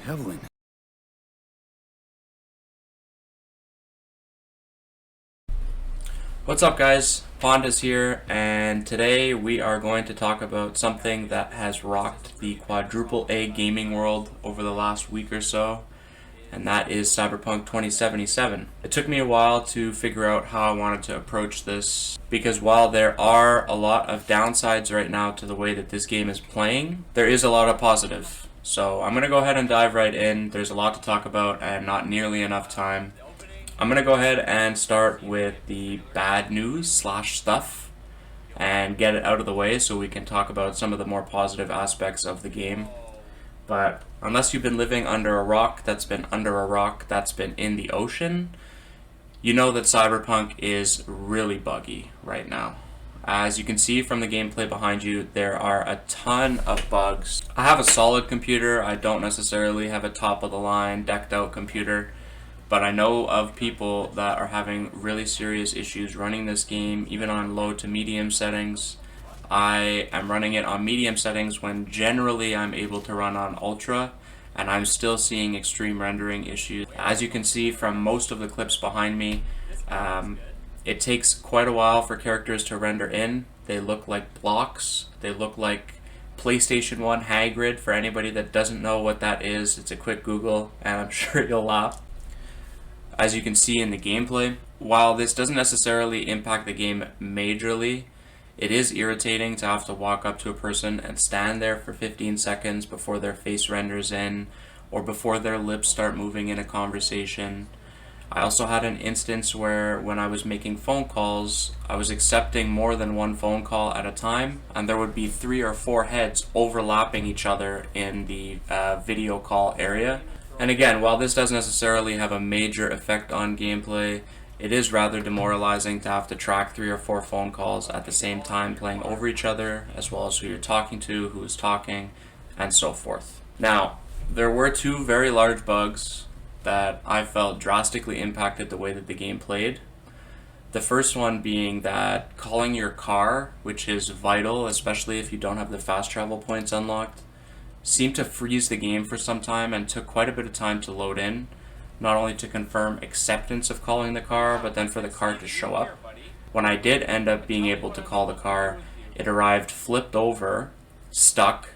Evelyn. What's up, guys? Pondas here, and today we are going to talk about something that has rocked the quadruple A gaming world over the last week or so, and that is CyberPunk 2077. It took me a while to figure out how I wanted to approach this, because while there are a lot of downsides right now to the way that this game is playing, there is a lot of positive. So I'm going to go ahead and dive right in. There's a lot to talk about and not nearly enough time. I'm going to go ahead and start with the bad news slash stuff and get it out of the way so we can talk about some of the more positive aspects of the game. But unless you've been living under a rock that's been under a rock that's been in the ocean, you know that Cyberpunk is really buggy right now. As you can see from the gameplay behind you, there are a ton of bugs. I have a solid computer. I don't necessarily have a top of the line decked out computer. But I know of people that are having really serious issues running this game, even on low to medium settings. I am running it on medium settings when generally I'm able to run on ultra, and I'm still seeing extreme rendering issues. As you can see from most of the clips behind me, it takes quite a while for characters to render in. They look like blocks. They look like PlayStation 1 Hagrid. For anybody that doesn't know what that is, it's a quick Google, and I'm sure you'll laugh. As you can see in the gameplay, while this doesn't necessarily impact the game majorly, it is irritating to have to walk up to a person and stand there for 15 seconds before their face renders in or before their lips start moving in a conversation. I also had an instance where when I was making phone calls, I was accepting more than one phone call at a time, and there would be 3 or 4 heads overlapping each other in the video call area. And again, while this doesn't necessarily have a major effect on gameplay, it is rather demoralizing to have to track 3 or 4 phone calls at the same time playing over each other, as well as who you're talking to, who is talking, and so forth. Now, there were 2 very large bugs that I felt drastically impacted the way that the game played. The first one being that calling your car, which is vital, especially if you don't have the fast travel points unlocked, seemed to freeze the game for some time and took quite a bit of time to load in, not only to confirm acceptance of calling the car, but then for the car to show up. When I did end up being able to call the car, it arrived flipped over, stuck,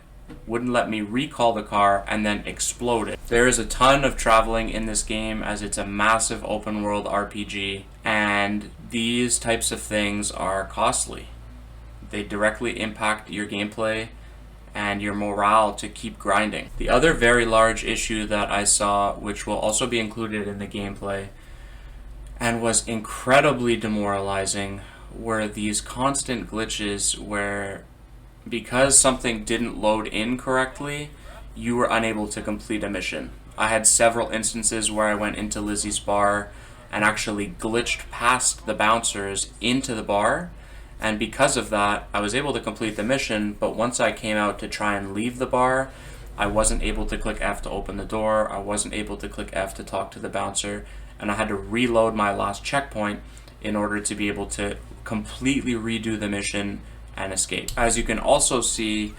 wouldn't let me recall the car, and then exploded. There is a ton of traveling in this game as it's a massive open world RPG, and these types of things are costly. They directly impact your gameplay and your morale to keep grinding. The other very large issue that I saw, which will also be included in the gameplay, and was incredibly demoralizing, were these constant glitches where, because something didn't load in correctly, you were unable to complete a mission. I had several instances where I went into Lizzie's bar and actually glitched past the bouncers into the bar, and because of that, I was able to complete the mission, but once I came out to try and leave the bar, I wasn't able to click F to open the door, I wasn't able to click F to talk to the bouncer, and I had to reload my last checkpoint in order to be able to completely redo the mission and escape. As you can also see,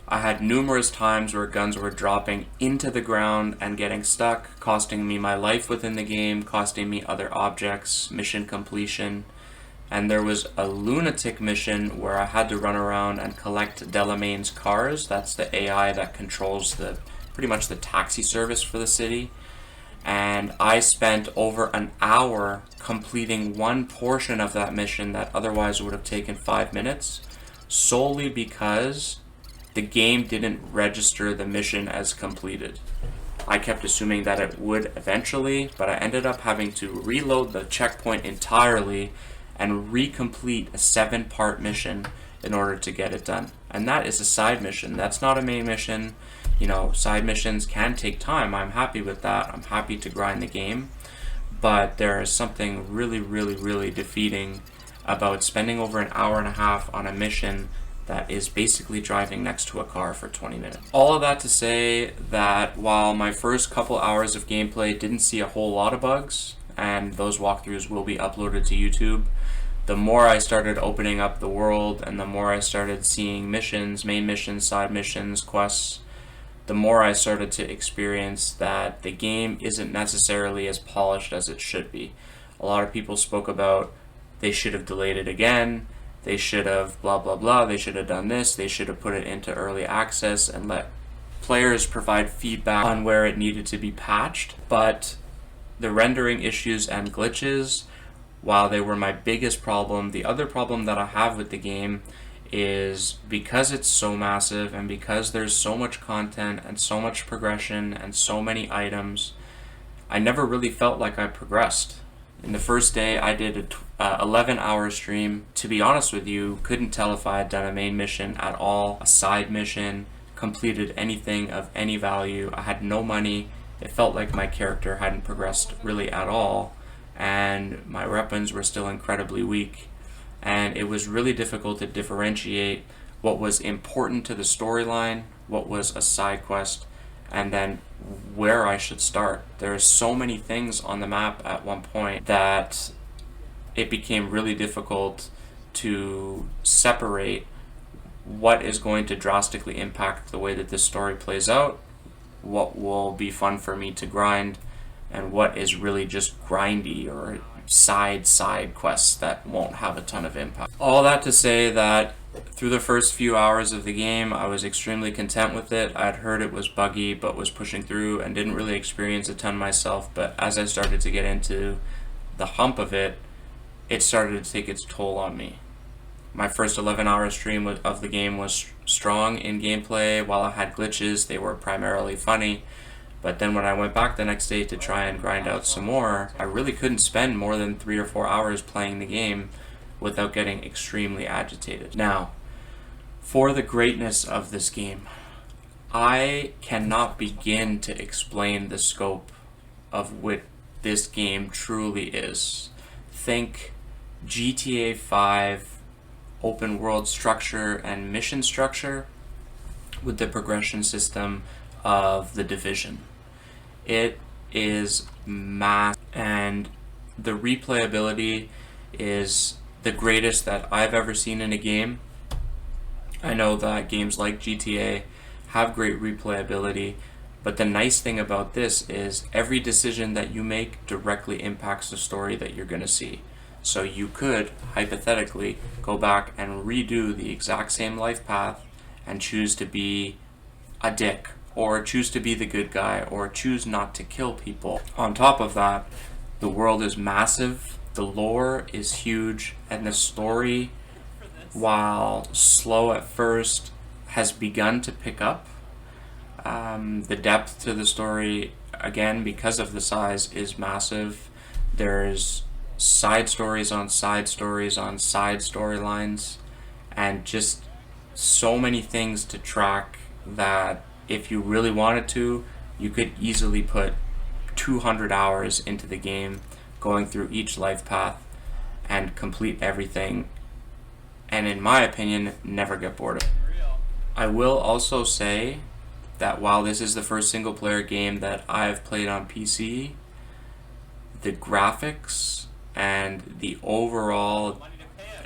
I had numerous times where guns were dropping into the ground and getting stuck, costing me my life within the game, costing me other objects, mission completion. And there was a lunatic mission where I had to run around and collect Delamain's cars. That's the AI that controls pretty much the taxi service for the city. And I spent over an hour completing one portion of that mission that otherwise would have taken 5 minutes, solely because the game didn't register the mission as completed. I kept assuming that it would eventually, but I ended up having to reload the checkpoint entirely and recomplete a 7-part mission in order to get it done. And that is a side mission. That's not a main mission. You know, side missions can take time. I'm happy with that. I'm happy to grind the game. But there is something really, really, really defeating about spending over an hour and a half on a mission that is basically driving next to a car for 20 minutes. All of that to say that while my first couple hours of gameplay didn't see a whole lot of bugs, and those walkthroughs will be uploaded to YouTube, the more I started opening up the world and the more I started seeing missions, main missions, side missions, quests, the more I started to experience that the game isn't necessarily as polished as it should be. A lot of people spoke about they should have delayed it again, they should have blah blah blah, they should have done this, they should have put it into early access and let players provide feedback on where it needed to be patched. But the rendering issues and glitches, while they were my biggest problem, the other problem that I have with the game is because it's so massive and because there's so much content and so much progression and so many items, I never really felt like I progressed. In the first day, I did a 11-hour stream. To be honest with you, couldn't tell if I had done a main mission at all, a side mission, completed anything of any value. I had no money. It felt like my character hadn't progressed really at all, and my weapons were still incredibly weak. And it was really difficult to differentiate what was important to the storyline, what was a side quest, and then where I should start. There are so many things on the map at one point that it became really difficult to separate what is going to drastically impact the way that this story plays out, what will be fun for me to grind, and what is really just grindy or side quests that won't have a ton of impact. All that to say that through the first few hours of the game, I was extremely content with it. I'd heard it was buggy, but was pushing through and didn't really experience a ton myself. But as I started to get into the hump of it, it started to take its toll on me. My first 11-hour stream of the game was strong in gameplay. While I had glitches, they were primarily funny. But then when I went back the next day to try and grind out some more, I really couldn't spend more than 3 or 4 hours playing the game without getting extremely agitated. Now, for the greatness of this game, I cannot begin to explain the scope of what this game truly is. Think GTA 5 open world structure and mission structure with the progression system of The Division. It is massive, and the replayability is the greatest that I've ever seen in a game. I know that games like GTA have great replayability, but the nice thing about this is every decision that you make directly impacts the story that you're going to see. So you could, hypothetically, go back and redo the exact same life path and choose to be a dick, or choose to be the good guy, or choose not to kill people. On top of that, the world is massive, the lore is huge, and the story, while slow at first, has begun to pick up. The depth to the story, again, because of the size, is massive. There's side stories on side stories on side storylines, and just so many things to track that if you really wanted to, you could easily put 200 hours into the game, going through each life path and complete everything, and in my opinion, never get bored of it. I will also say that while this is the first single player game that I've played on PC, the graphics and the overall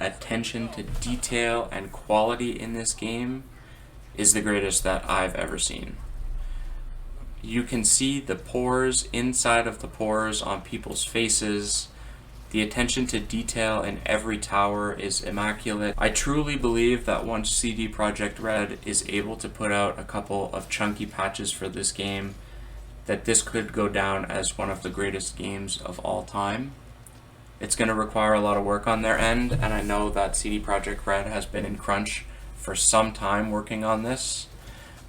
attention to detail and quality in this game is the greatest that I've ever seen. You can see the pores inside of the pores on people's faces. The attention to detail in every tower is immaculate. I truly believe that once CD Projekt Red is able to put out a couple of chunky patches for this game, that this could go down as one of the greatest games of all time. It's going to require a lot of work on their end, and I know that CD Projekt Red has been in crunch for some time working on this,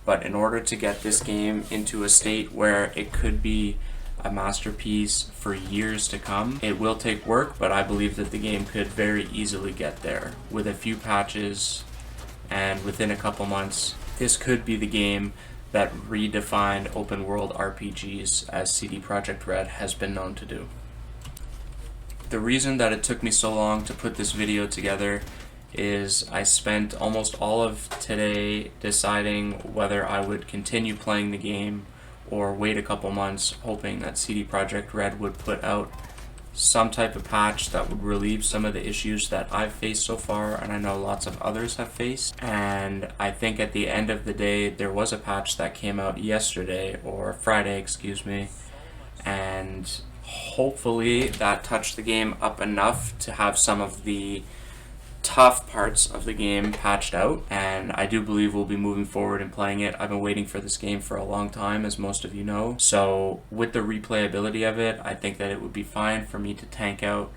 but in order to get this game into a state where it could be a masterpiece for years to come, it will take work, but I believe that the game could very easily get there. With a few patches and within a couple months, this could be the game that redefined open world RPGs as CD Projekt Red has been known to do. The reason that it took me so long to put this video together is I spent almost all of today deciding whether I would continue playing the game or wait a couple months hoping that CD Projekt Red would put out some type of patch that would relieve some of the issues that I've faced so far, and I know lots of others have faced. And I think at the end of the day, there was a patch that came out yesterday, or Friday, excuse me, and hopefully that touched the game up enough to have some of the tough parts of the game patched out, and I do believe we'll be moving forward and playing it. I've been waiting for this game for a long time, as most of you know, so with the replayability of it, I think that it would be fine for me to tank out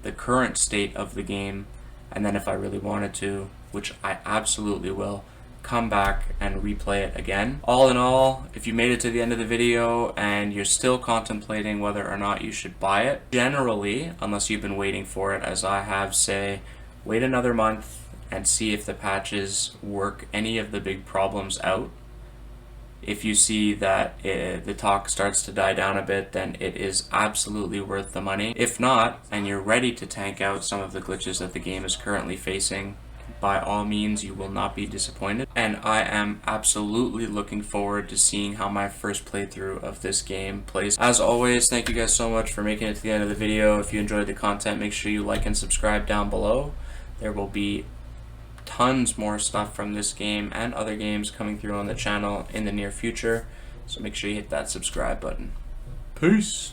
the current state of the game, and then if I really wanted to, which I absolutely will, come back and replay it again. All in all, if you made it to the end of the video and you're still contemplating whether or not you should buy it, generally, unless you've been waiting for it as I have, say, wait another month and see if the patches work any of the big problems out. If you see that the talk starts to die down a bit, then it is absolutely worth the money. If not, and you're ready to tank out some of the glitches that the game is currently facing, by all means, you will not be disappointed. And I am absolutely looking forward to seeing how my first playthrough of this game plays. As always, thank you guys so much for making it to the end of the video. If you enjoyed the content, make sure you like and subscribe down below. There will be tons more stuff from this game and other games coming through on the channel in the near future, so make sure you hit that subscribe button. Peace!